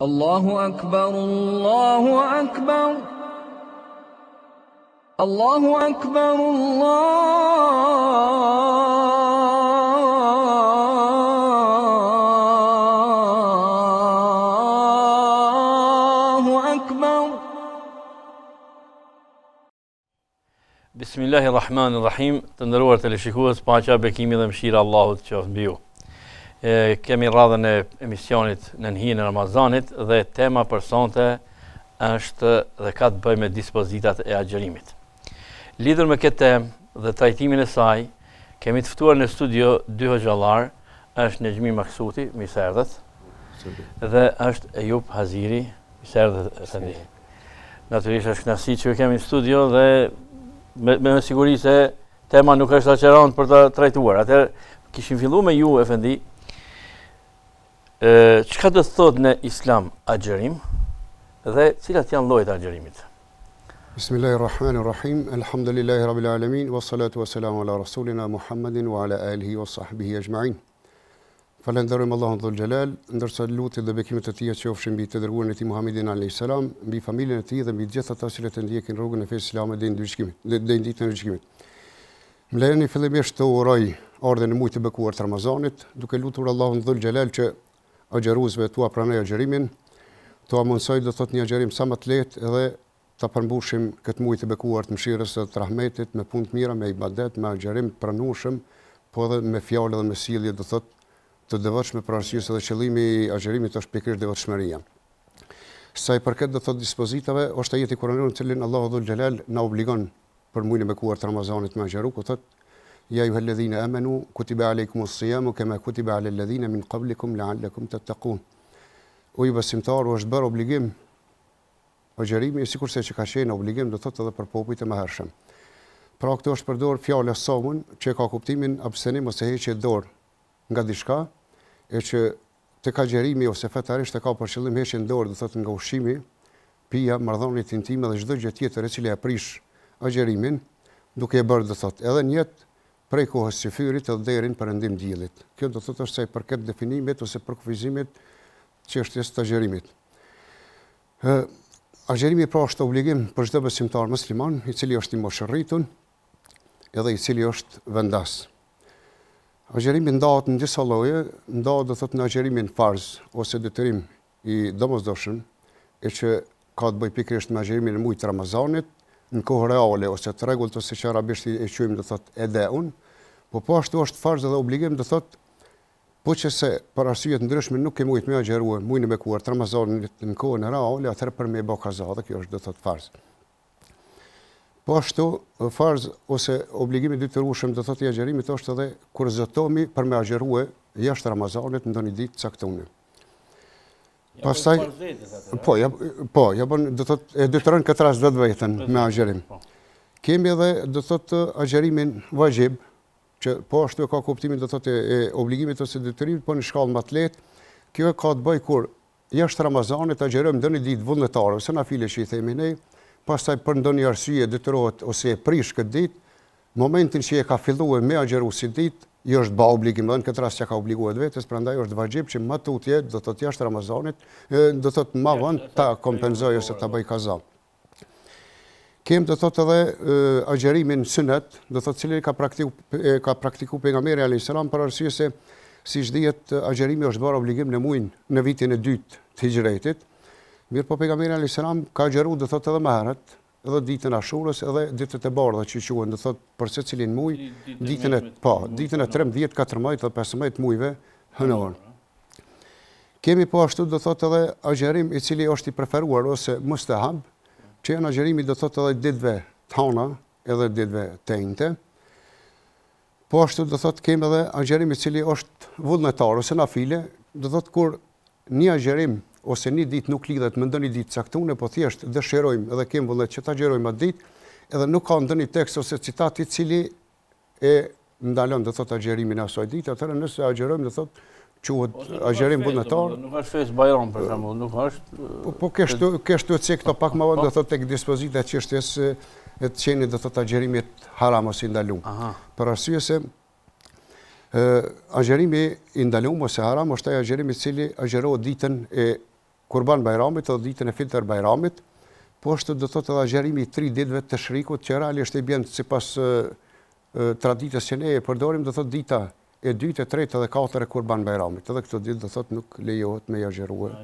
الله أكبر الله أكبر الله أكبر الله أكبر. Bismillahirrahmanirrahim. Të nderuar teleshikues, paqja, bekimi dhe mëshira e Allahut qoftë mbi ju. Kemi radhën e emisionit në hijen e Ramazanit dhe tema për sonte është dhe ka të bëjë me dispozitat e agjerimit. Lidhur me këtë temë dhe trajtimin e saj, kemi të ftuar në studio dy hoxhallar, është Nexhmi Maksuti, mirë se erdhët, dhe është Ejub Haziri, mirë se erdhët efendi. Natyrisht është kënaqësi që ju kemi në studio dhe me siguri se tema nuk është aq e rëndë për ta trajtuar. Atëherë kishim filluar me ju efendi. Çka do të thotë në Islam agjerim dhe cilat janë llojet e agjerimit? Bismillahirrahmanirrahim. Alhamdulillahi rabbil alamin wassalatu wassalamu ala rasulina Muhammedin wa ala alihi wa sahbihi ajma'in. Falenderojmë Allahun dhul xhelal, ndërsa lutjet dhe bekimet e tij qofshin mbi të dërguarin e tij Muhammedin alayhis salam, mbi familjen e tij dhe mbi të gjithë ata që ndjekin rrugën e fesë islame deri në ditën e gjykimit. Më lejoni fillimisht të uroj ardhen e muajit të bekuar të Ramazanit, duke lutur Allahun dhul xhelal që agjeruesve tua pranoj agjerimin, tua mundsoj do thot një agjerim sa më të lehtë edhe ta përmbushim këtë muaj të bekuar të mëshirës së të rahmetit me punë të mira, me ibadet, me agjerim të pranueshëm, po edhe me fjalë dhe me sjellje do thot të devotshme, për arsye se qëllimi i agjerimit është pikërisht devotshmëria. Sa i përket do thot dispozitave, është ajeti kuranor në cilin Allahu dhul xhelal na obligon për muajin e bekuar të Ramazanit me agjeru, ku thot Ja ayyuhalladhina amanu kutiba alaykumus siyamu kama kutiba alal ladhina min qablikum la'allakum tattaqun. O ju besimtarë, është bërë obligim agjerimi, sikurse që ka qenë obligim do thotë edhe për popujt e mëhershëm. Pra këtu është përdor fjala samun, që ka kuptimin abstenim ose heqje dorë nga diçka, e që tek agjerimi ose fetarisht e ka për qëllim heqjen dorë, do thotë nga ushqimi, pija, marrëdhëniet intime dhe çdo gjë tjetër e cila e prish agjerimin, duke e bërë do thotë edhe një jetë prej kohës së fyrit edhe deri në perëndim diellit. Kjo do thotë është sa i përket definimit ose përkufizimit çështjes së agjerimit. Agjerimi pra është obligim për çdo besimtar musliman, i cili është i moshërritur edhe i cili është vendas. Agjerimi ndahet në disa lloje, ndahet do thotë në agjerimin farz ose detyrim i domosdoshëm, e që ka të bëjë pikërisht me agjerimin e muajit të Ramazanit, në kohë reale ose të rregullt ose që arabisht e quajmë do thotë edeun, po ashtu është farz edhe obligim do thotë po që se për arsye të ndryshme nuk ke mujt me agjerue muajin e bekuar të Ramazanit në kohën e reale, atëherë për me bë kaza, dhe kjo është do thotë farz. Po ashtu farz ose obligimi detyrueshëm do thotë i agjerimit është edhe kur zotomi për me agjerue jashtë Ramazanit në ndonjë ditë caktuar. Pastaj ja bën do thotë e detyron këtë rast vetveten me agjerim. Kemi edhe do thotë agjerimin vajxhib, që po ashtu e ka kuptimin do thotë e obligimit ose detyrimit, po në shkallë më të lehtë. Kjo ka të bëjë kur jashtë Ramazanit agjerojmë ndonjë ditë vullnetare ose nafile që i themi ne, pastaj për ndonjë arsye detyrohet ose e prish këtë ditë, momentin që e ka filluar me agjeru si ditë, jo është ba obligim, dhe në këtë rast që ka obliguar vetes, prandaj është vajxhib që më tutje do thotë jashtë Ramazanit, do thotë më vonë ta kompenzoj ose ta bëj kaza. Kem do thotë edhe agjerimin sunet, do thotë cili ka praktiku pejgamberi alayhis salam, për arsye se siç dihet agjerimi është bërë obligim në muajin në vitin e dytë të hijretit. Mirë po pejgamberi alayhis salam ka agjeru do thotë edhe më herët, edhe ditën e Ashurës, edhe ditët e bardha që quhen do thotë për secilin muaj, ditën e 13, 14 dhe 15 muajve hënor. Kemi po ashtu do thotë edhe agjerim i cili është i preferuar ose mustahab, që janë agjerimi do thotë edhe ditëve të hëna edhe ditëve të njëjtë. Po ashtu do thotë kemi edhe agjerim i cili është vullnetar ose nafile, do thotë kur një agjerim ose një ditë nuk lidhet me ndonjë ditë caktuar, po thjesht dëshirojmë edhe kemi vullnet që ta agjerojmë atë ditë, edhe nuk ka ndonjë tekst ose citat i cili e ndalon do thotë agjerimin e asaj dite, atëherë nëse agjerojmë do thotë quhet agjerim vullnetar. Nuk është fes Bajram për shembull, nuk është. Po kështu e këto pak më vonë do thotë tek dispozita e çështjes e të qenit do thotë agjerimit haram ose i ndaluar. Për arsye se agjerimi i ndaluar ose haram është ai agjerimi i cili agjerohet ditën e Kurban Bajramit dhe ditën e Fitr Bajramit, po është do thotë edhe agjerimi i 3 ditëve të shrikut, që realisht e bjen sipas traditës që ne e përdorim, do thotë dita e 2, e 3 dhe 4 e Kurban Bajramit. Edhe këto ditë do thotë nuk lejohet me agjeruar.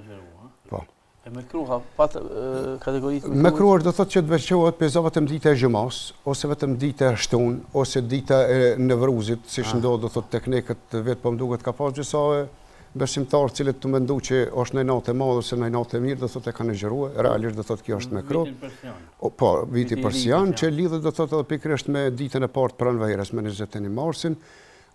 Po. E mekruha, pat kategoritë Mekruha do thotë që të veçohet pesa vetëm dita e xhumas, ose vetëm dita e shtun, ose dita e Nevruzit, siç ndodh do thotë teknikët vetë po më duket ka pas disa besimtarë cilët të mendu që është në natë e madhe ose në natë e mirë, do thotë e kanë xheruar, realisht do thotë kjo është mekruh. Po, viti persian që lidhet do thotë edhe pikërisht me ditën e parë pranverës me 21 marsin,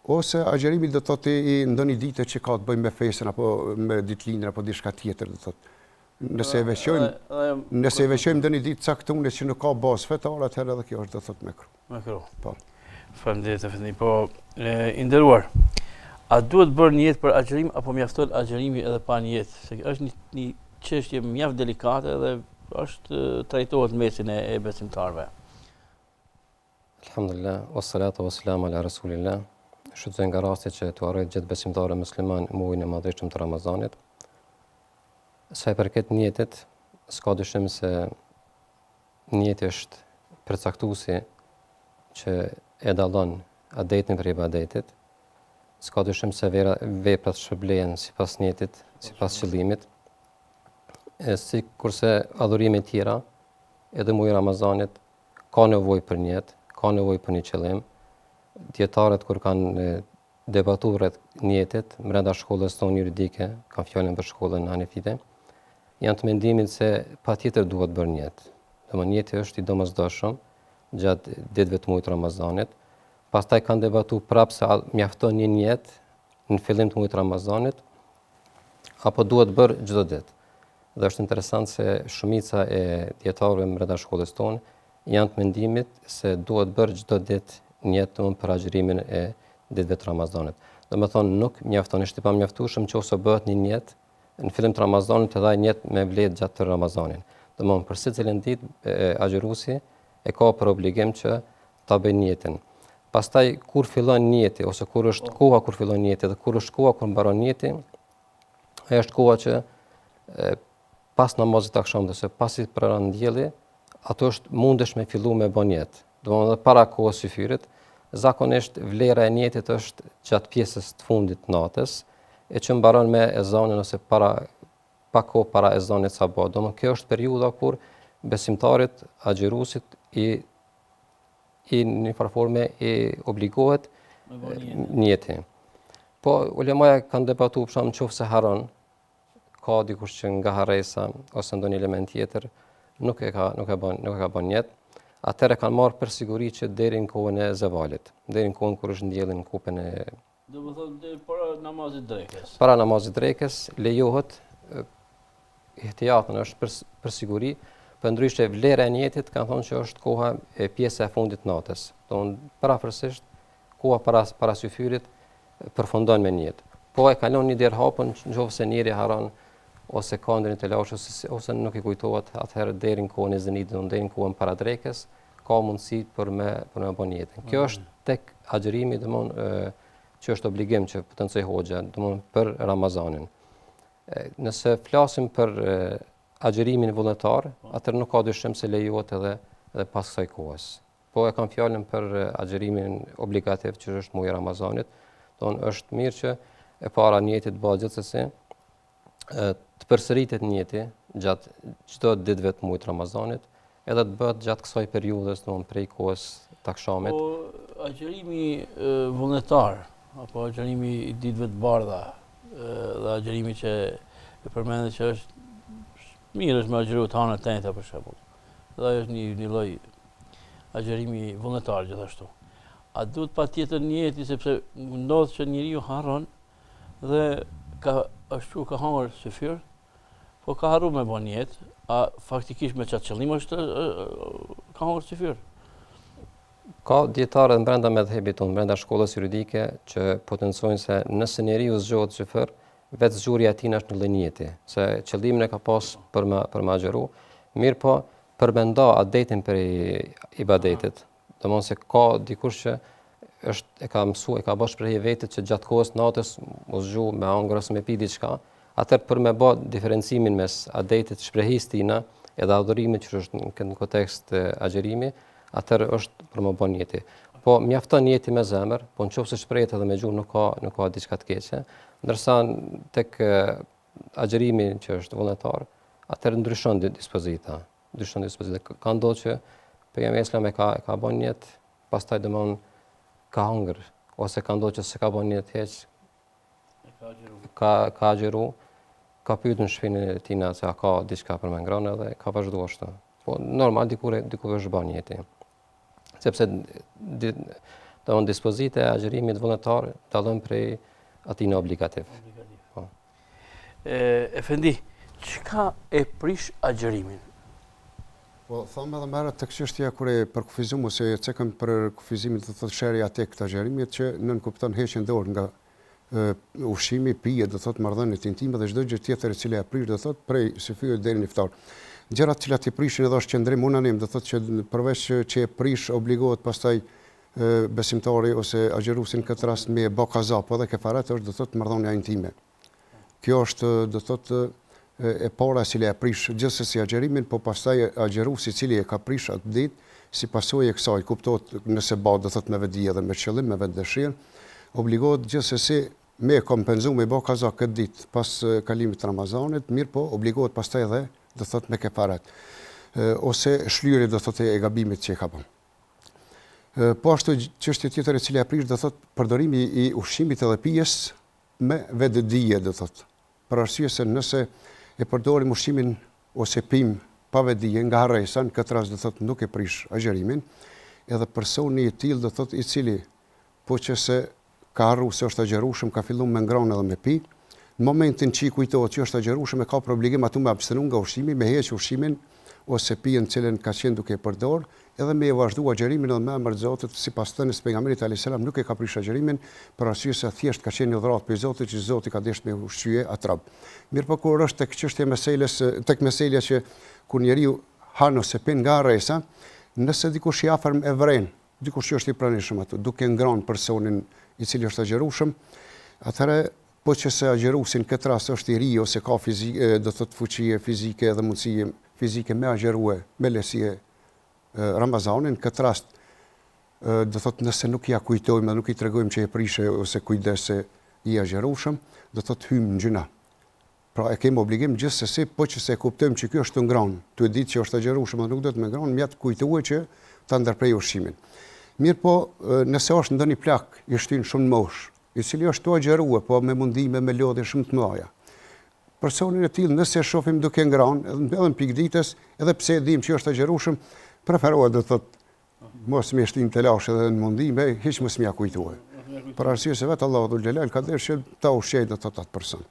ose agjerimi do thotë i ndonjë dite që ka të bëjë me festën apo me ditëlindjen apo diçka tjetër do thotë. Nëse e veçojmë ndonjë ditë caktuar që nuk ka bazë fetare, atëherë edhe kjo është do thotë mekruh. Mekruh. Po. Faleminderit Efendi. Po, i nderuar, a duhet bërë niyet për agjerim apo mjafton agjerimi edhe pa niyet? Se është një çështje mjaft delikate dhe është trajtohet mesin e besimtarëve. Alhamdulillah, wassalatu wassalamu ala rasulillah. Shfrytëzoj nga rasti që tu arrit gjithë besimtarë musliman muajin e madhëshëm të Ramazanit. Sa i përket niyetit, s'ka dyshim se niyeti është përcaktuesi që e dallon adetin për ibadetit. S'ka dyshim se veprat shpërblehen sipas niyetit, sipas qëllimit. Sikurse adhurimet e tjera, edhe muaji i Ramazanit ka nevojë për niyet, ka nevojë për një qëllim. Dietarët kur kanë debatuar rreth niyetit brenda shkollës tonë juridike, kanë fjalën për shkollën hanefite, janë të mendimit se patjetër duhet bërë niyet. Domethënë niyeti është i domosdoshëm gjatë ditëve të muajit Ramazanit. Pastaj kanë debatuar prapë se mjafton një niyet në fillim të muajit Ramazanit apo duhet bërë çdo ditë. Dhe është interesant se shumica e dietarëve brenda shkollës tonë janë të mendimit se duhet bërë çdo ditë niyet për agjërimin e ditëve të Ramazanit. Domethënë nuk mjafton, është i pamjaftueshëm nëse bëhet një niyet në fillim të Ramazanit edhe niyet me vlerë gjatë të Ramazanit. Domethënë për secilën ditë agjëruesi e ka për obligim që ta bëjë niyetin. Pastaj kur fillon niyeti ose kur është koha kur fillon niyeti dhe kur është koha kur mbaron niyeti, ajo është koha që pas namazit të akşamit ose pasi pranon dielli, ato është mundesh me fillu me bën niyet. Domethënë para kohës së fyrit, zakonisht vlera e niyetit është gjatë pjesës të fundit të natës, e që mbaron me ezanin ose pak kohë para ezanit sabah. Domethënë kjo është periudha kur besimtarit, agjëruesit i në forme i obligohet niyeti. Po ulemaja kanë debatuar për shkak nëse haron, ka dikush që nga harresa ose ndonjë element tjetër nuk e ka bën niyet. Atëherë kanë marrë për siguri që deri në kohën e zevalit, deri në kohën kur është ndjellin në kupën e Domethënë deri para namazit drekës. Para namazit drekës lejohet ihtiyatën është për siguri, përndryshe vlera e niyetit kanë thonë që është koha e pjesa e fundit të natës. Domethënë parafërsisht koha para syfyrit përfundon me niyet. Po e kalon një derë hapën nëse njëri haron ose ka ndonjë të lashë ose nuk i kujtohet, atëherë deri në kohën e zenit, deri në kohën para drekës, ka mundësi për me bën niyetin. Kjo është tek agjërimi, domthonë që është obligim që potencoj hoxha, domthonë për Ramazanin. Nëse flasim për agjërimin vullnetar, atëherë nuk ka dyshim se lejohet edhe pas kësaj kohës. Po e kam fjalën për agjërimin obligativ që është muaji i Ramazanit, domthonë është mirë që e para niyeti të bëhet gjithsesi, të përsëritet niyeti gjatë çdo ditëve të muajit Ramazanit, edhe të bëhet gjatë kësaj periudhës, domthonë prej kohës të akşamit. Po agjërimi vullnetar apo agjërimi i ditëve të bardha dhe agjërimi që e përmendet që është mirë është me agjëru të hanën tente për shembull. Dhe ajo është një lloj agjërimi vullnetar gjithashtu. A duhet patjetër niyeti sepse ndodh që njeriu harron dhe ka hangër syfyr, po ka harruar me bën niyet, a faktikisht me çat qëllim është ka hangër syfyr. Ka dietarë brenda medhhebit tonë, brenda shkollës juridike që potencojnë se nëse njeriu zgjohet syfyr, vetë zgjurja e tij është në niyeti, se qëllimin e ka pas për me agjëru, mirë po përmenda adetin për ibadetit. Domthonjë se ka dikush që e ka mësuar, e ka bërë shprehje vetë që gjatë kohës natës u zgju me hangër ose me pi diçka, Atëherë për me bë diferencimin mes adetit shprehis tina edhe adhurimit që është në kontekst agjerimi, atëherë është për më bë njeti. Po mjafton njeti me zemër, po nëse shprehet edhe me gjuhë nuk ka diçka të keqe, ndërsa tek agjerimi që është vullnetar, atëherë ndryshon dispozita. Ka ndodhur që pejgamberi islam ka bën njet, pastaj domthon ka hungër, ose ka ndodhur që s'ka bën njet hiç, ka agjeru, ka pyetur në shpinën e tina se a ka diçka për me ngrënë edhe ka vazhduar ashtu. Po normal diku është bën njeti. Sepse domthon dispozita e agjerimit vullnetar dallon prej atij në obligativ. Po. Efendi, çka e prish agjerimin? Po, thamë edhe merret tek çështja kur e përkufizum ose e cekëm për kufizimin të thotë sherja tek të agjerimit që nën kupton heqjen dorë nga ushqimi, pije, do thotë marrëdhëniet intime dhe çdo gjë tjetër e cila e prish, do thotë prej syfyve deri në iftar. Gjërat që i prishin edhe është qëndrim unanim, do thotë që përveç që e prish obligohet pastaj besimtari ose agjeruesi në këtë rast me bë kaza, po edhe kefaret është do thotë marrëdhënia intime. Kjo është do thotë e para cila e prish gjithsesi agjerimin, po pastaj agjeruesi i cili e ka prish atë ditë, si pasojë e kësaj, kuptohet nëse bëhet do thotë me vetdije dhe me qëllim, me vetdëshirë, obligohet gjithsesi me kompenzu me bë kaza këtë ditë pas kalimit të Ramazanit, mirë po obligohet pastaj edhe do thotë me kefaret, ose shlyrje do thotë e gabimit që e ka bën. Po ashtu çështje tjetër e cila e prish do thotë përdorimi i ushqimit edhe pijes me vetdije do thotë. Për arsye se nëse e përdorim ushqimin ose pim pa vetdije nga harresa, në këtë rast do thotë nuk e prish agjerimin, edhe personi i tillë do thotë i cili po që se ka harru se është agjerueshëm, ka filluar me ngronë edhe me pi, në momentin që i kujtohet që është agjerueshëm e ka obligim atu me abstenu nga ushqimi, me heq ushqimin ose pijen cilën ka qenë duke përdor, edhe me e vazhdu agjerimin edhe me emër të Zotit, sipas thënies së pejgamberit alayhis salam nuk e ka prish agjerimin për arsye se thjesht ka qenë një dhuratë prej Zotit që Zoti ka dashur me ushqye atrap. Mirë po kur është tek çështja tek meselja që kur njeriu han ose pin nga harresa, nëse dikush i afërm e vren, dikush që është i pranishëm aty, duke ngronë personin i cili është agjerueshëm, atëherë po që se agjeruesi në këtë rast është i ri ose ka do thotë fuqie fizike dhe mundësi fizike me agjerue me lesie Ramazanin, në këtë rast do thotë nëse nuk ja kujtojmë dhe nuk i tregojmë që e prishe ose kujdese i agjerueshëm, do thotë hymë në gjuna. Pra e kemi obligim gjithsesi, po që se kuptojmë që kjo është të ngronë, të e ditë që është agjerueshëm dhe nuk do të me ngronë, mjatë kujtue që ta ndërprej ushqimin. Mirë po, nëse është ndonjë plak i shtyn shumë mosh, i cili është të agjerue, po me mundime, me lodhje shumë të mëdha. Personin e tillë nëse e shohim duke ngronë, edhe në pikë ditës, edhe pse e dim që është agjerueshëm, preferohet do thotë mos më shtin të lash edhe në mundime, hiç mos më kujtue. Për arsye se vetë Allahu dhul Xhelal ka dëshirë që ta ushqejë do thotë atë person.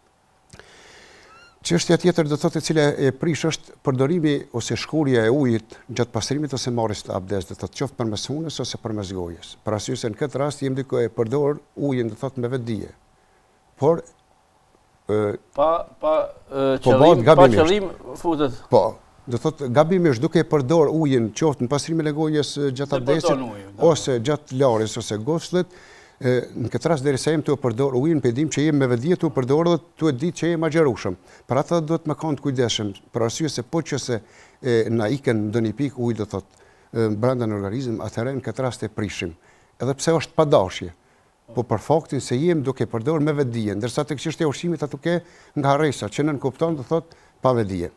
Çështja tjetër do thotë e cila e prish është përdorimi ose shkurja e ujit gjatë pastrimit ose marrjes të abdes, do thotë qoftë përmes hunës ose përmes gojës. Për arsye se në këtë rast jemi duke e përdor ujin do thotë me vetdije. Por pa qëllim futet. Po, do thotë gabimisht duke e përdor ujin qoftë në pastrimin e gojës gjatë abdesit ose gjatë larjes ose goslit, në këtë rast derisa jemi të përdor ujin, pe dim që jemi me vetdije të përdor dhe të e ditë që jemi agjerueshëm. Për atë do të më kanë të kujdesshëm, për arsye se po që se na ikën ndonjë pikë ujë do thotë brenda në organizëm, atëherë në këtë rast e prishim. Edhe pse është pa dashje, po për faktin se jemi duke përdor me vetdije, ndërsa tek çështja e ushqimit ato ke nga harresa, që nën kupton do thotë pa vetdije.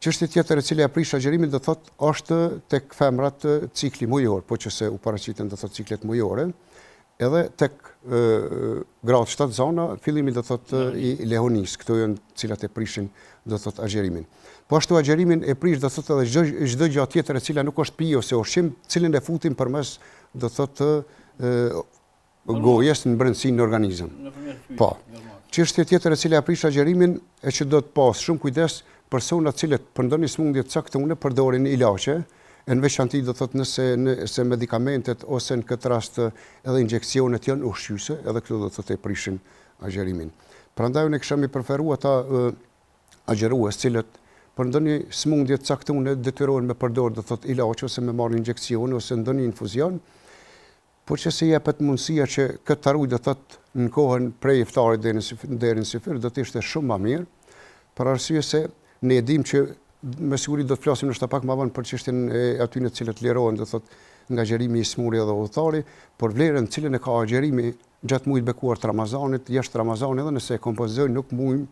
Çështja tjetër e cila e prish agjerimin do thotë është tek femrat cikli mujor, po që se u paraqiten do thotë ciklet mujore, edhe tek gradë 7 zona, fillimi do thotë i lehonis, këto janë cilat e prishin do thotë agjerimin. Po ashtu agjerimin e prish do thotë edhe çdo gjë tjetër e cila nuk është pije ose ushqim, cilin e futim përmes do thotë gojës në brendësinë e organizëm. Po. Çështja tjetër e cila e prish agjerimin e që do të pas shumë kujdes personat cilët për ndonjë sëmundje të caktuar përdorin ilaçe, në veçanti do thotë nëse medikamentet ose në këtë rast edhe injeksionet janë ushqyese, edhe këto do thotë e prishin agjerimin. Prandaj unë kisha më preferuar ata agjerues cilët për ndonjë sëmundje të caktuar detyrohen me përdor do thotë ilaç ose me marrë injeksione ose ndonjë infuzion, por që se jepet mundësia që këtë taruj do thotë në kohën prej iftarit deri në sifir do të ishte shumë më mirë, për arsye se ne e dim që me siguri do të flasim nështë pak më vonë për çështjen e atyre të cilët lirohen do thotë nga agjerimi i smuri dhe udhëtari, por vlerën cilën e ka agjerimi gjatë muajit bekuar të Ramazanit, jashtë Ramazanit edhe nëse e kompozojnë nuk mujmë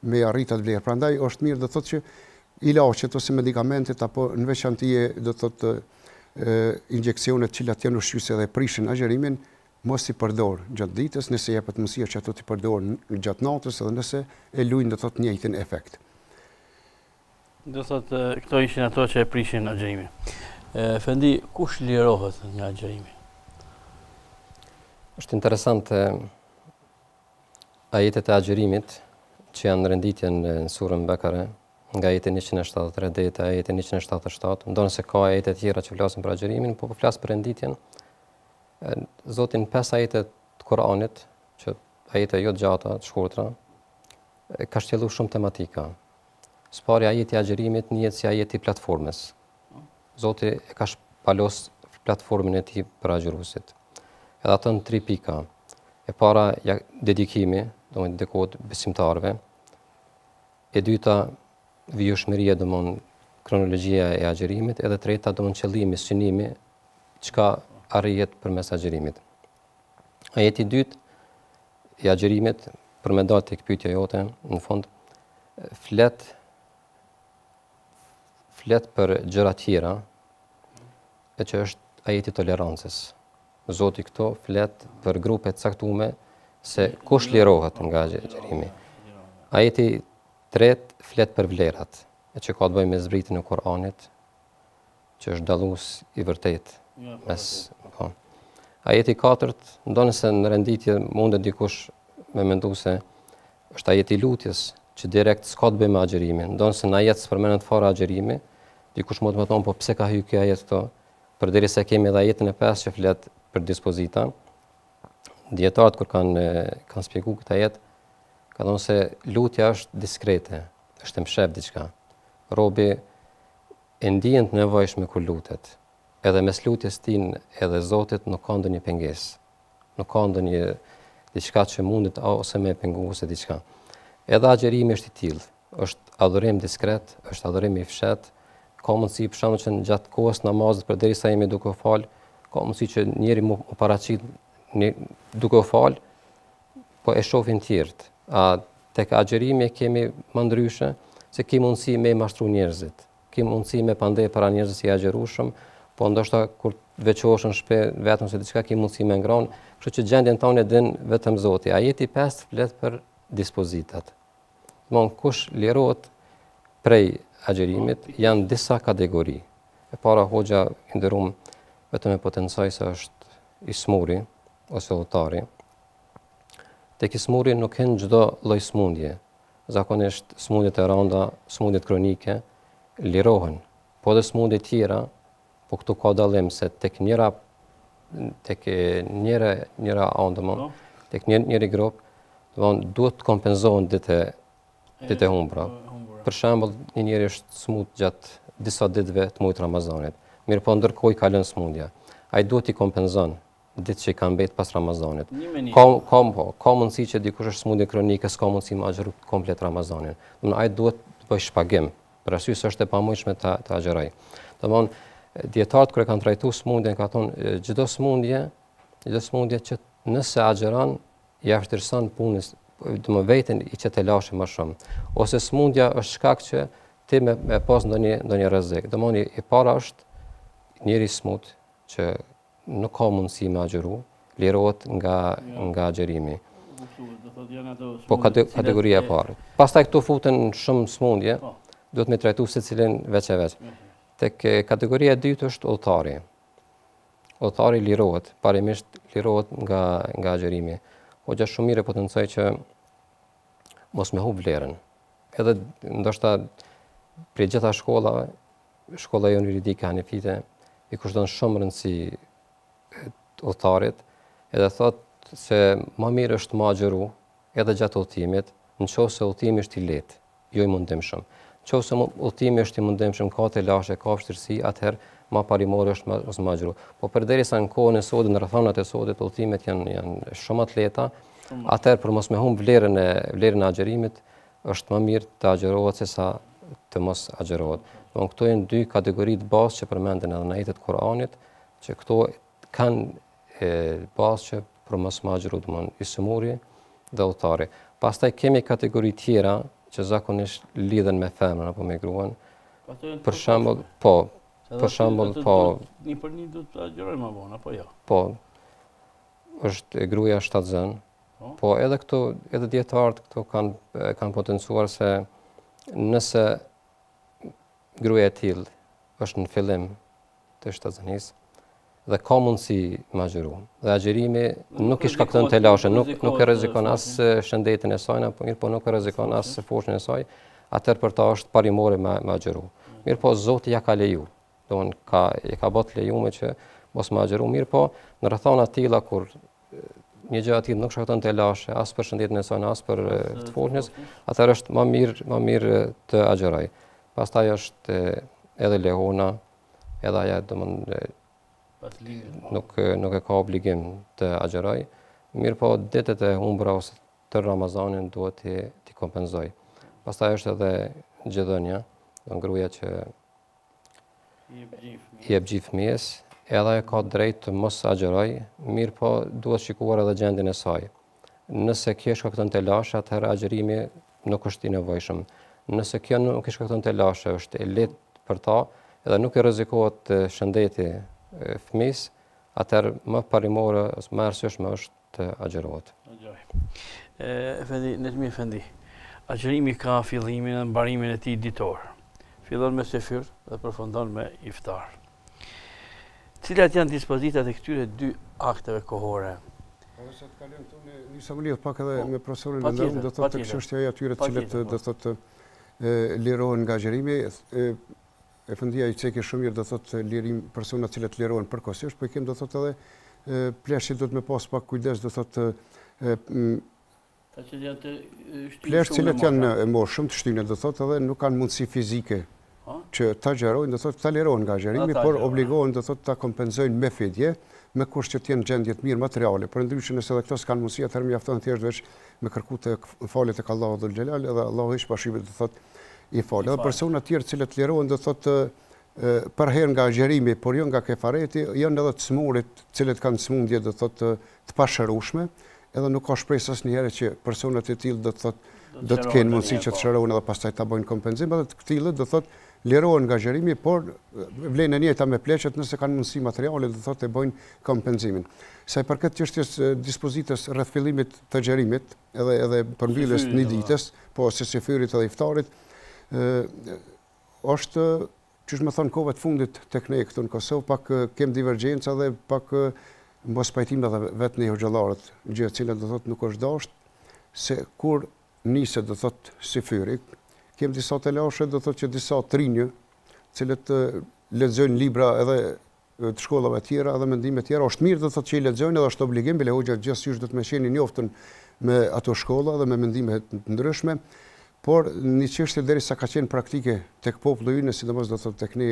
me arrit atë vlerë. Prandaj është mirë do thotë që ilaçet ose medikamentet apo në veçanti do thotë injeksionet cilat janë ushqyese dhe prishin agjerimin mos i përdor gjatë ditës, nëse jepet mundësia që ato t'i përdor gjatë natës edhe nëse e luajnë do thotë njëjtin efekt. Do thotë këto ishin ato që e prishin agjerimin. Fendi, kush lirohet nga agjerimi? Është interesante ajetet e agjerimit që janë renditje në surën Bekare, nga ajeti 173 deri te ajeti 177, ndonë se ka ajete tjera që flasin për agjerimin, po flas për renditjen. Zotin 5 ajete të Kuranit, që ajete jo të gjata, të shkurtra, ka shtjellu shumë tematika. Spari ajeti i agjerimit njihet si ajeti i platformës. Zoti e ka shpalos platformën e tij për agjëruesit. Edhe ato në 3 pika. E para dedikimi, domethënë dekod besimtarëve. E dyta vijshmëria, domethënë kronologjia e agjerimit, edhe treta domethënë qëllimi, synimi, çka arrihet përmes agjerimit. Ajeti i dytë i agjerimit, për me dalë tek pyetja jote, në fund flet për gjëra tjera, e që është ajeti i tolerancës. Zoti këto flet për grupe të caktuara se kush lirohet nga agjerimi. Ajeti i tretë flet për vlerat, e që ka të bëjë me zbritjen e Kuranit, që është dallues i vërtet mes. Ajeti i katërt, ndonë se në renditje mundet dikush me mendu se është ajeti i lutjes, që direkt s'ka të bëjë me agjerimin, ndonë se në ajet s'përmendet fare agjerimi, dikush mund të më thonë, po pse ka hyrë kjo ajet këto, përderisa kemi edhe ajetin e 5 që flet për dispozita. Dietarët kur kanë shpjeguar këtë ajet, kanë thënë se lutja është diskrete, është e mshef diçka. Robi e ndjen të nevojshme kur lutet. Edhe mes lutjes tin edhe Zotit nuk ka ndonjë pengesë. Nuk ka ndonjë diçka që mundet ose me pengu ose diçka. Edhe agjerimi është i tillë, është adhurim diskret, është adhurim i fshet. Ka mundësi për shembull që gjatë kohës namazit përderisa jemi duke u fal, ka mundësi që njëri mu paraqit duke u fal, po e shohin tjerët. Tek agjerimi kemi më ndryshe se ki mundësi me mashtru njerëzit, ki mundësi me pandej para njerëzit si agjerueshëm, po ndoshta kur veçohesh në shtëpi vetëm se diçka ki mundësi me ngronë, kështu që gjendjen tonë e din vetëm Zoti. Ajeti 5 flet për dispozitat. Domthon kush lirohet prej agjerimit janë disa kategori. E para hoxha i nderuam vetëm e potencoj se është i smuri ose udhëtari. Tek i smuri nuk hen çdo lloj smundje. Zakonisht smundjet e rënda, smundjet kronike lirohen, po dhe smundje tjera, po këtu ka dallim se tek njëra andëmo, tek njëri grup, duhet të kompenzohen ditë humbra. Për shembull, një njeri është smut gjatë disa ditëve të muajit Ramazanit. Mirë po ndërkohë i kalon smundja. Ai duhet i kompenzon ditë që i ka mbet pas Ramazanit. Ka mundësi që dikush është smundje kronike, s'ka mundësi me agjëru komplet Ramazanin. Domthonë ai duhet të bëjë shpagim, për arsye se është e pamundshme të agjëroj. Domthonë dietarët kur e kanë trajtuar smundjen kanë thonë çdo smundje që nëse agjëron ja vështirëson punën, do më veten i që të lashe më shumë. Ose smundja është shkak që ti me pas ndonjë rrezik. Domthoni i para është njëri smut që nuk ka mundësi me agjëru, lirohet nga agjerimi. Po kategoria e parë. Pastaj këtu futen shumë smundje, duhet me trajtu secilin veç e veç. Tek kategoria e dytë është udhëtari. Udhëtari lirohet, parimisht lirohet nga agjerimi. Hoxha shumë mirë potencoj që mos me humb vlerën. Edhe ndoshta për gjitha shkollave, shkolla juridike hanefite i kushton shumë rëndësi udhëtarit, edhe thot se më mirë është më agjëru edhe gjatë udhëtimit, nëse udhëtimi është i lehtë, jo i mundimshëm. Nëse udhëtimi është i mundimshëm, ka të lashe, ka vështirësi, atëherë ma parimore është mos më agjëru. Po përderisa në kohën e sodit, në rrethonat e sodit, udhëtimet janë shumë të lehta, atëherë për mos me humb vlerën e agjërimit, është më mirë të agjërohet sesa të mos agjërohet. Domthonë këto janë dy kategoritë bazë që përmenden edhe në ajetet e Kuranit, që këto kanë bazë që për mos më agjëru, domthonë i sëmuri dhe udhëtari. Pastaj kemi kategori tjera që zakonisht lidhen me femrën apo me gruan. Për shembull, një për një duhet të agjërojmë më vonë apo jo? Po. Është gruaja shtatzën. Po edhe këto, edhe dietarët këto kanë potencuar se nëse gruaja e tillë është në fillim të shtatzënisë dhe ka mundësi me agjëru. Dhe agjërimi nuk i shkakton të lashe, nuk e rrezikon as shëndetin e saj, po nuk e rrezikon as fushën e saj, atëherë për ta është parimore me agjëru. Mirë po Zoti ja ka leju. Domthonë ka bërë të lejuar që mos më agjëru, mirë po në rrethana të tilla kur një gjë aty nuk shkakton të lashe, as për shëndetin e saj, as për të fushës, atëherë është më mirë të agjëroj. Pastaj është edhe lehona, edhe ajo domthonë nuk e ka obligim të agjëroj, mirë po ditët e humbura ose të Ramazanin duhet t'i kompenzoj. Pastaj është edhe gjithënia, gruaja që i jep gjithë fëmijës, edhe ajo ka drejt të mos agjëroj, mirë po duhet shikuar edhe gjendjen e saj. Nëse kjo shkakton të lashe, atëherë agjërimi nuk është i nevojshëm. Nëse kjo nuk i shkakton të lashe, është e lehtë për ta, edhe nuk i rrezikohet shëndeti fëmis, atëherë më parimore, më arsyeshme është të agjërohet. Netmi Efendi, agjërimi ka fillimin dhe mbarimin e tij ditor. Fillon me sefyr dhe përfundon me iftar. Cilat janë dispozitat e këtyre dy akteve kohore? Sa të kalojmë këtu, nisa më lidh pak edhe me profesorin Lëndëm, do thotë tek çështja e atyre të cilët do thotë lirohen nga agjërimi. Efendia i cekë shumë mirë do thotë lirim persona të cilët lirohen përkohësisht, po i kem do thotë edhe pleshit do të me pas pak kujdes do thotë plesh të cilët janë e moshëm të shtyne do thotë edhe nuk kanë mundësi fizike që ta agjërojnë, do thotë ta lirohen nga agjërimi, por obligohen do thotë ta kompenzojnë me fidje, me kusht që të jenë gjendje të mirë materiale. Përndryshe nëse edhe këto s'kanë mundësi, atëherë mjafton thjesht veç me kërku të falet tek Allahu dhul xhelal, edhe Allahu hiç pashibet do thotë i falë. Edhe persona të tjerë cilët lirohen do thotë për herë nga agjërimi, por jo nga kefareti, janë edhe të smurit, cilët kanë smundje do thotë të pashërueshme, edhe nuk ka shpresë asnjëherë që personat e tillë do thotë do të kenë mundësi që të shërohen edhe pastaj ta bëjnë kompenzim, edhe të tillë do thotë lirohen nga agjërimi, por vlen e njëjta me pleqet nëse kanë mundësi materiale do thotë e bëjnë kompenzimin. Sa i përket çështjes dispozitës rreth fillimit të agjërimit, edhe përmbylljes një ditës, po ose sefyrit edhe iftarit, është, që më thonë kohëve të fundit tek ne këtu në Kosovë, pak kem divergjenca dhe pak mos pajtim edhe vetë në hoxhallarët, gjë e cila do thotë nuk është dashur se kur niset do thotë sefyri, kem disa të lashe do thotë që disa trinjë, cilët lexojnë libra edhe të shkollave tjera edhe mendime tjera, është mirë do thotë që i lexojnë edhe është obligim bile hoxha gjithsesi do të më qenë i njoftën me ato shkolla dhe me mendime të ndryshme. Por një çështje derisa ka qenë praktike tek populli ynë, sidomos do thotë tek ne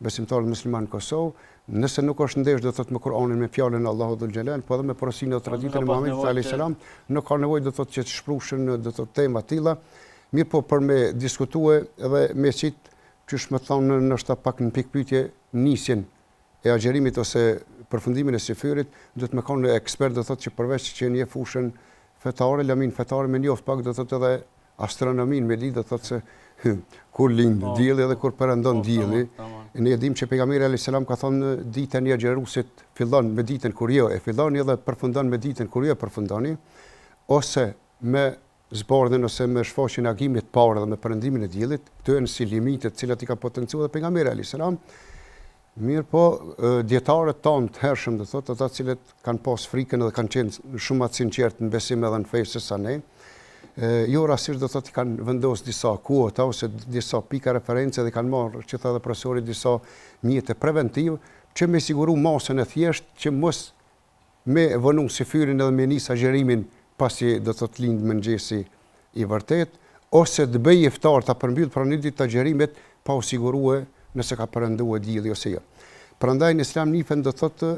besimtarët muslimanë në Kosovë, nëse nuk është ndesh do thotë me Kur'anin, me fjalën e Allahut dhul xhelal, po edhe me porosinë dhe traditën e Muhamedit alayhis salam, nuk ka nevojë do thotë që të shpruhen do thotë tema të tilla, mirë po për me diskutue edhe me qit qysh më thonë ndoshta pak në pikë pyetje nisjen e agjërimit ose përfundimin e sefyrit, do të më kanë ekspert do thotë që përveç që një fushën fetare, lamin fetare me njoft pak do thotë edhe astronomin me lidh do thotë se kur lind dielli edhe kur perëndon dielli. Ne e dimë që pejgamberi alayhis salam ka thënë ditën e agjëruesit fillon me ditën kur jo e filloni dhe përfundon me ditën kur jo e përfundoni, ose me zbardhjen ose me shfaqjen e agimit të parë dhe me perëndimin e diellit. Këto janë si limite të cilat i ka potencuar edhe pejgamberi alayhis salam. Mirë po, dietarët tanë të hershëm do thotë ata cilët kanë pas frikën dhe kanë qenë shumë më të sinqertë në besim edhe në fe se sa ne. Jo rastisht do thotë kanë vendosur disa kuota ose disa pika referencë dhe kanë marrë, që tha edhe profesori, disa mjete preventive që me siguru masën e thjeshtë që mos me vënu sefyrin edhe me nis agjërimin pasi do thotë lind mëngjesi i vërtet, ose të bëj iftar ta përmbyll pra një ditë të agjërimit pa u siguruar nëse ka perënduar dielli ose jo. Prandaj në Islam nifen do thotë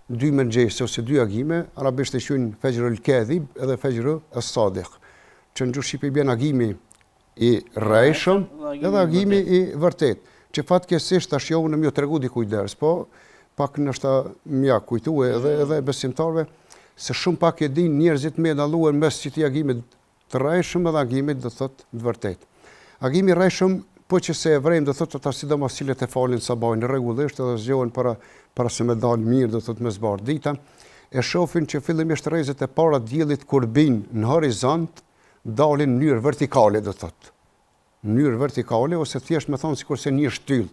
2 mëngjese ose 2 agime, arabisht e quajnë fejrul kadhib edhe fejrul as-sadiq. Që në gjuhë shqipe bën agimi i rrejshëm edhe agimi i vërtet. Që fatkeqësisht tash jo unë më tregu dikujt ders, po pak nështë mja kujtue edhe besimtarve se shumë pak e din njerëzit me dalluar mes çiti agimit të rrejshëm edhe agimit do thotë të vërtet. Agimi i rrejshëm po që se e vrejmë do thotë ata sidomos cilët e falin sabajin rregullisht edhe zgjohen para se me dalë mirë do thotë me zbar dita, e shohin që fillimisht rrezet e para të diellit kur bin në horizont dalin në mënyrë vertikale do thotë. Në mënyrë vertikale ose thjesht me thonë sikurse një shtyll.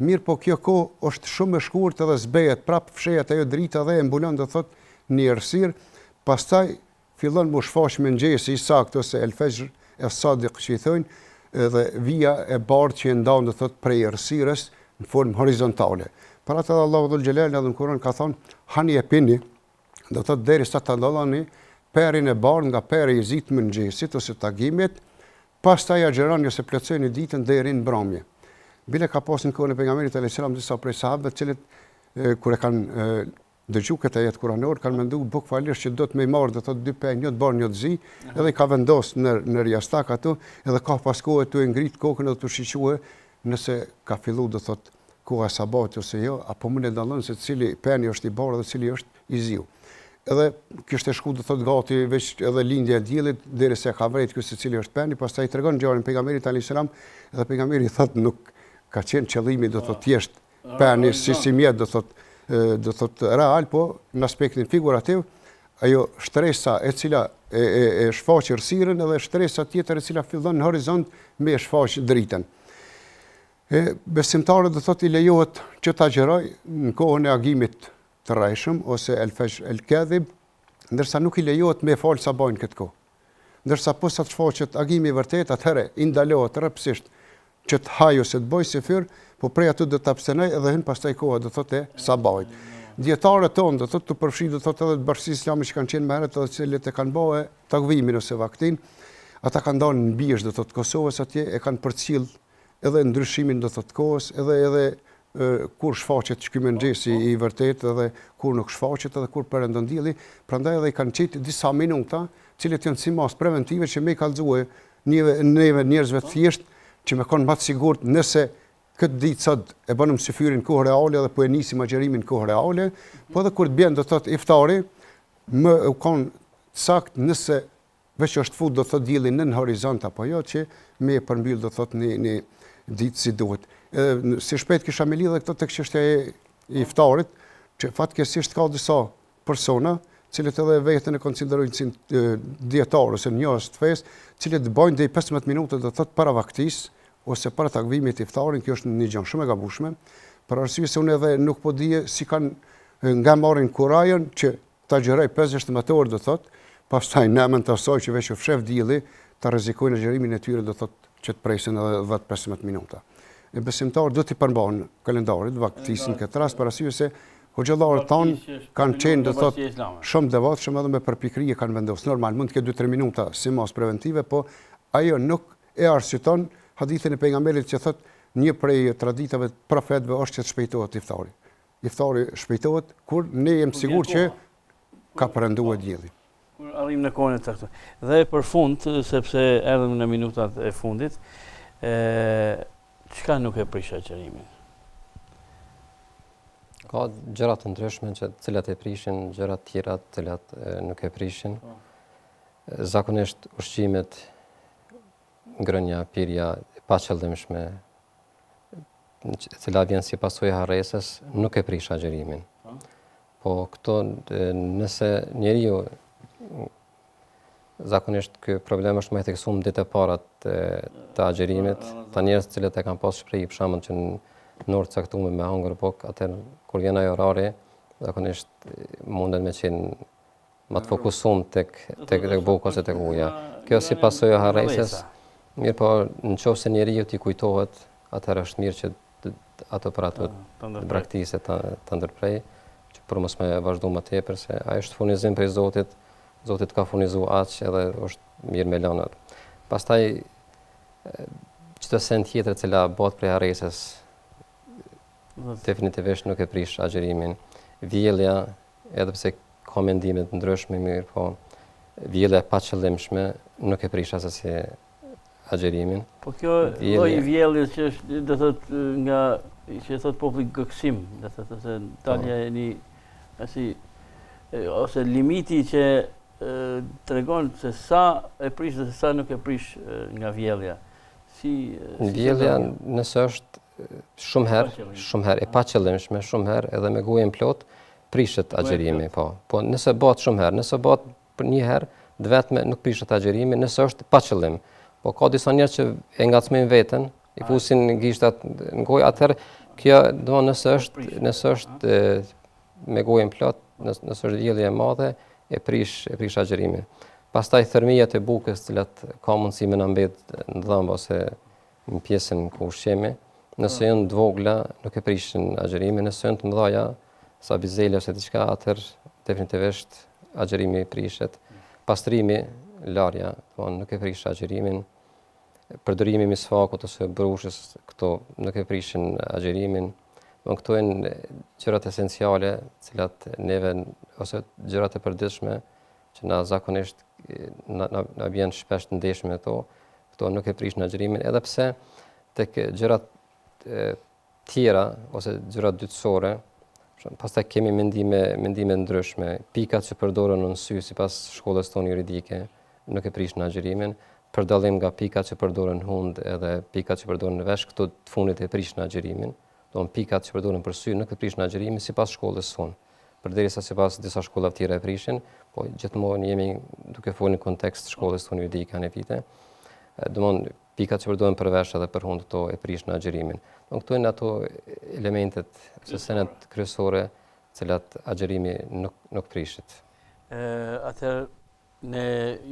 Mirë po kjo kohë është shumë e shkurtë edhe zbehet prapë fshehet ajo drita dhe e mbulon do thotë një errësirë, pastaj fillon më shfaq mëngjesi i saktë ose el fajr as-sadiq që i thonë, edhe vija e bardhë që e ndan do thotë prej errësirës në formë horizontale. Para të Allahu dhul Jalal edhe në Kur'an ka thonë hani e pini, do thotë derisa ta ndalloni perin e bardhë nga peri i zi të mëngjesit ose të agimit, pastaj agjeroni ose plotësoni ditën deri në mbrëmje. Bile ka pasur në kohën e pejgamberit alayhis salam disa prej sahabëve të cilët kur e kanë dëgju këtë ajet kuranor, kanë menduar bukfalisht që do të më marrë do thotë 2 pe, një të bardhë, një të zi, edhe ka vendos në riastak ato, edhe ka pas kohë të ngrit kokën edhe të shique nëse ka fillu do thotë koha e sabatit ose jo, apo mund e dallon se cili peni është i bardhë dhe cili është i ziu. Edhe kishte shku do thotë gati veç edhe lindja e diellit derisa ka vret ky se cili është peni, pastaj i tregon ngjarjen pejgamberit alayhis salam, edhe pejgamberi thotë nuk ka qenë qëllimi do thotë thjesht peni si mjet do thotë real, po në aspektin figurativ, ajo shtresa e cila e shfaq errësirën edhe shtresa tjetër e cila fillon në horizont me shfaq dritën. Besimtarët do thotë i lejohet që ta agjeroj në kohën e agimit të rrejshëm ose el fajr el kadhib, ndërsa nuk i lejohet me fal sabajin këtë kohë. Ndërsa po sa të shfaqet agimi i vërtet, atëherë i ndalohet rrepsisht që të haj ose të bëj sefyr, po prej aty do të abstenoj edhe hyn pastaj koha do thotë e sabajit. Dietarët tonë do thotë të përfshi do thotë edhe të bashkisë islame që kanë qenë më herët edhe cilët e kanë bërë takvimin ose vaktin, ata kanë dalë në Bizh do thotë Kosovës atje e kanë përcjell edhe ndryshimin do thotë kohës, edhe kur shfaqet ky mëngjesi i vërtet edhe kur nuk shfaqet edhe kur perëndon dielli, prandaj edhe i kanë çit disa minuta, cilët janë si mas preventive që me kallëzue neve njerëzve të thjesht që me konë më të sigurt nëse këtë ditë sot e bënëm syfyrin kohë reale dhe po e nisim agjerimin kohë reale, po edhe kur të bjen do thotë iftari, më u konë sakt nëse veç është fut do thotë dielli në horizont apo jo që me e përmbyll do thotë një ditë si duhet. Si shpejt kisha me lidhe këto tek çështja e iftarit, që fatkeqësisht ka disa persona cilët edhe veten e konsiderojnë si dietar ose njerëz të fesë, cilët bëjnë deri 15 minuta do thotë para vaktis ose para takvimit të iftarit. Kjo është një gjë shumë e gabueshme, për arsye se unë edhe nuk po dije si kanë nga marrin kurajën që ta xheroj 50 orë do thotë, pastaj në emën të asaj që veç u fshef dielli, ta rrezikojnë agjerimin e tyre do thotë që të presin edhe 10-15 minuta. E besimtarët do t'i përmbajnë kalendarit vaktisin këtë rast, për arsye se hoxhallarët tonë kanë qenë do thotë shumë devotshëm edhe me përpikrije kanë vendosur. Normal mund të ketë 2-3 minuta si mos preventive, po ajo nuk e arsyeton hadithin e pejgamberit që thotë një prej traditave të profetëve është që të shpejtohet iftari. Iftari shpejtohet kur ne jemi sigurt që ka perënduar dielli. Kur arrim në kohën e caktuar. Dhe për fund, sepse erdhëm në minutat e fundit, çka nuk e prish agjerimin? Ka gjëra të ndryshme që të cilat e prishin, gjëra të tjera të cilat nuk e prishin. Zakonisht ushqimet, ngrënia, pirja e paqëllimshme, e cila vjen si pasojë harresës, nuk e prish agjerimin. Po këto nëse njeriu zakonisht ky problem është më i theksuar ditë e para të agjerimit, ta njerëz të cilët e kanë pas shprehje për shembull që në orë caktuar me hangër bok, atëherë kur vjen ajo orari, zakonisht mundet me qenë më të fokusuar tek boka ose tek uja. Kjo si pasojë e harresës, mirë po nëse njeriu t'i kujtohet, atëherë është mirë që ato për ato praktikë të ndërprej, që për mos me vazhdu më tepër, se ajo është furnizim prej Zotit, Zoti ka furnizuar aq edhe është mirë me lënë. Pastaj çdo sen tjetër cila bëhet prej harresës definitivisht nuk e prish agjerimin. Vjellja, edhe pse ka mendime të ndryshme, mirë, po vjellja e paqëllimshme nuk e prish asesi agjerimin. Po kjo lloj vjelljes që është, do thot nga që thot populli gëksim, do thot se dalja e një ose limiti që tregon se sa e prish dhe se sa nuk e prish nga vjellja. Vjellja nëse është shumë herë e paqëllimshme, shumë herë edhe me gojën plot prishet agjerimi, po. Po nëse bëhet shumë herë, nëse bëhet për një herë, vetëm nuk prishet agjerimi, nëse është paqëllim. Po ka disa njerëz që e ngacmojnë veten, i fusin gishtat në gojë, atëherë kjo do nëse është me gojën plot, nëse është vjellje e madhe, e prish agjerimin. Pastaj thërmijat e bukës, cilat ka mundësi me na mbet në dhëmbë ose në pjesën ku ushqemi, nëse janë të vogla, nuk e prishin agjerimin, nëse janë të mëdha, sa bizele ose diçka, atëherë definitivisht agjerimi prishet. Pastrimi, larja, nuk e prish agjerimin. Përdorimi i misfakut ose brushës, këto nuk e prishin agjerimin. Këto janë gjërat esenciale, cilat neve ose gjërat e përditshme që na zakonisht na vjen shpesh të ndeshme me to, këto nuk e prishin agjerimin, edhe pse tek gjërat tjera ose gjërat dytësore, pastaj kemi mendime ndryshme. Pikat që përdoren në sy sipas shkollës tonë juridike nuk e prishin agjerimin, për dallim nga pikat që përdoren në hund edhe pikat që përdoren në vesh, këto të fundit e prishin agjerimin. Pikat që përdoren për sy nuk e prishin agjerimin sipas shkollës sonë. Përderisa sipas disa shkollave tjera e prishin, po gjithmonë jemi duke folur në kontekst shkollës tonë juridike anevite. Domthonë pikat që përdoren për vesh edhe për hund këto e prishin agjerimin. Këto janë ato elementet ose senet kryesore, cilat agjerimi nuk prishet. Atëherë ne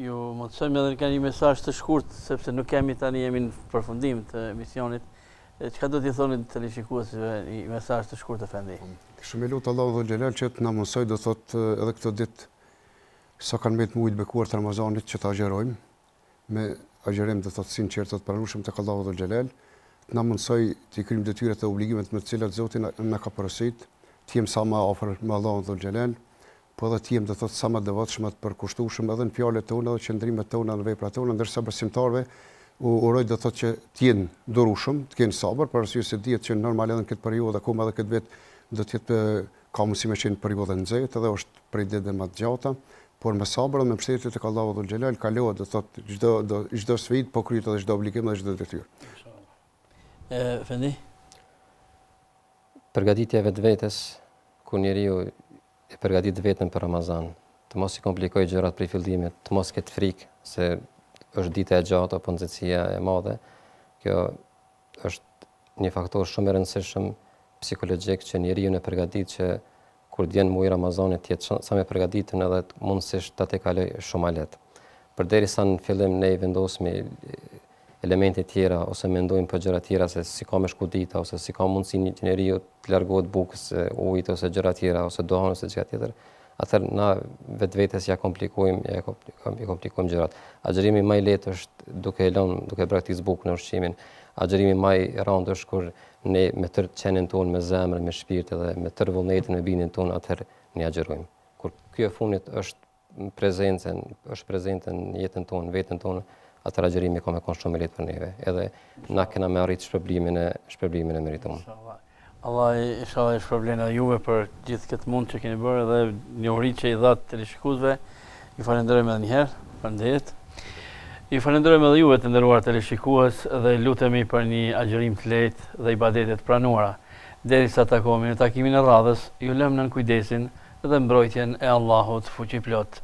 ju mundsojmë edhe ka një mesazh të shkurt, sepse nuk kemi tani, jemi në përfundim të emisionit. Çka do t'i thoni teleshikuesve një mesazh të shkurt efendi? Shumë lut Allahu dhe Xhelal që të na mësoj, do thot edhe këtë ditë sa kanë mbet mujt bekuar të Ramazanit që ta agjerojmë me agjerim, do thot sinqert të pranueshëm tek Allahu dhe Xhelal, të na mësoj të kryejmë detyrat e obligimet me të cilat Zoti na ka porositur, të jemi sa më afër me Allahun dhe Xhelal, po edhe të jemi, do thot, sa më devotshëm të përkushtueshëm edhe në fjalët tona dhe qëndrimet tona në veprat tona, ndërsa besimtarëve uroj, do thot, që të jenë durueshëm, të kenë sabër, për arsye se dihet që normal edhe në këtë periudhë, akoma edhe këtë vit do të jetë ka mundësi me qenë periudhë nxehtë, edhe është prej ditëve më të gjata, por me sabër dhe me mbështetje tek Allahu dhul Xhelal kalohet, do thot, çdo sfidë, po kryet edhe çdo obligim dhe çdo detyrë. Fendi? Përgatitja vetvetes, ku njeriu e përgatit vetën për Ramazan, të mos i komplikoj gjërat prej fillimit, të mos ketë frikë se është dita e gjatë apo nxehtësia e madhe. Kjo është një faktor shumë i rëndësishëm psikologjik që njeriu e përgatit që kur vjen muaji Ramazanit të jetë sa më përgatitur edhe mundësisht ta kaloj shumë lehtë. Përderisa në fillim ne i vendosmi elemente tjera ose mendojmë për gjëra tjera se si ka me shku dita ose si ka mundësi që njeriu të largohet bukës, ujit ose gjëra tjera ose dohan ose gjëra tjetër, atëherë na vetvetes ja komplikojmë gjërat. Agjerimi më i lehtë është duke braktisë bukën në ushqimin. Agjerimi më i rëndë është kur ne me tërë qenin tonë, me zemrën, me shpirt dhe me tërë vullnetin, me bindjen tonë, atëherë ne agjerojmë. Kur ky e fundit është prezente në jetën tonë, veten tonë, atëherë agjerimi ka me konë shumë i lehtë për neve. Edhe na kena me arrit shpërblimin e merituar. Allah inshallah i shpërblen edhe juve për gjithë këtë mund që keni bërë dhe njohuritë që i dhat teleshikuesve. Ju falenderojmë edhe një herë. Faleminderit. Ju falenderojmë edhe juve të nderuar teleshikues dhe lutemi për një agjerim të lehtë dhe ibadete të pranuara. Derisa takohemi në takimin e radhës, ju lëm nën kujdesin dhe mbrojtjen e Allahut fuqiplot.